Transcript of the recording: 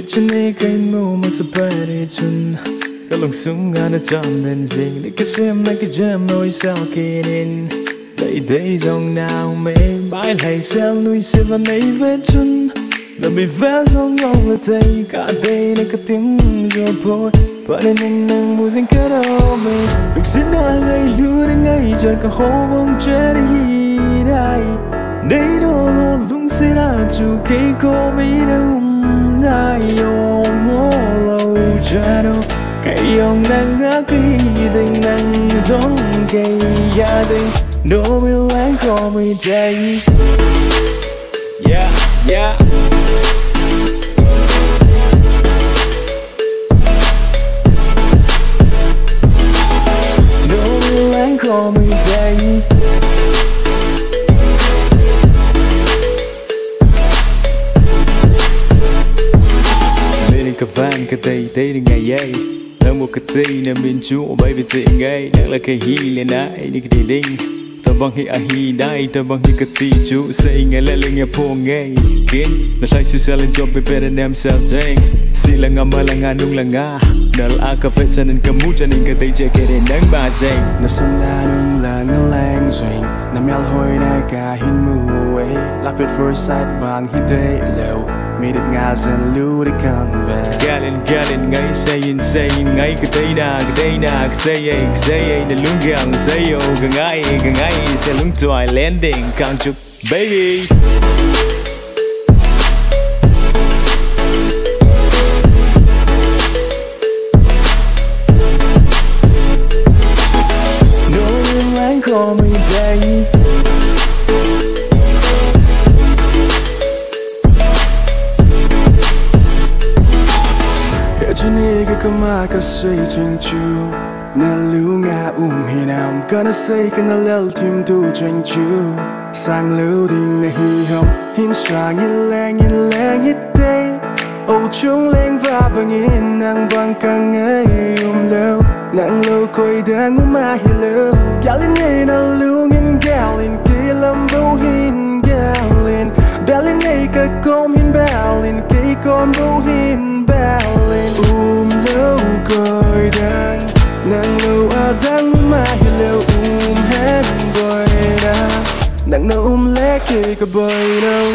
Kitchen cái mù mà super đi chun cái lòng súng ngã nó chọn nên gì để cái xem lại cái jam nỗi sao kia nên đây đây dòng nào mê bãi lại sao nuôi sẽ vẫn ấy vết chun là bị vẽ dòng ngon là tay cả đây này cái tiếng rồi thôi và nên nâng mùa xanh cái đâu mê được xin ai ngày lứa đến ngày chợt cả hồ bông chết đi đây đây đâu luôn dung sẽ là chủ cái cô biết đâu đây ôm mơ lâu cha đâu cái ông đang ngã kỳ tình đang giống cây gia đình đâu biết lẽ có mình đây yeah yeah đâu biết lẽ có mình đây cà vang cà tây tây ngày ngày đang một cái tây nằm bên chỗ bay về tây ngay đang là cái hi lên ai đi cái đinh ta bằng hi a hi dai ta bằng hi cái tây chỗ say ngày lại lên nghe phong ngay kiến là thay sự sao lên job về bên anh em sao dang si là ngâm là ngà nung là ngà đã là cà phê cho nên cà mút cho nên cái tây chơi cái đèn đáng ba dang nó xuân là nung là ngân lang doanh nằm mèo hồi na cả hin mù ấy là việt first sight vàng hi tây lều mi được ngà dần lưu đi con về Galen ngay say ngay cái đây nè cái say nè luôn gần say ô gần ngay sẽ luôn toài landing KANGCHUP baby nỗi lắng có mình đây cho nên cái mà cái say tranh chiu na lưu ngà hi nam cái nó say cái nó leo tim tu tranh chiu sang lưu đình này hi hồng hin sang hin leng hít tây ô chung lên và bằng in nàng bằng càng ngày lâu nàng lâu coi đang mà hi lâu galin ngày nào lưu in galin kia lâm vô hin galin belin ngày cái com hin belin kia com vô hin belin lâu coi đang nàng lâu đang mà hi lâu hết bơi đã nàng lâu lẽ kia cái bơi đâu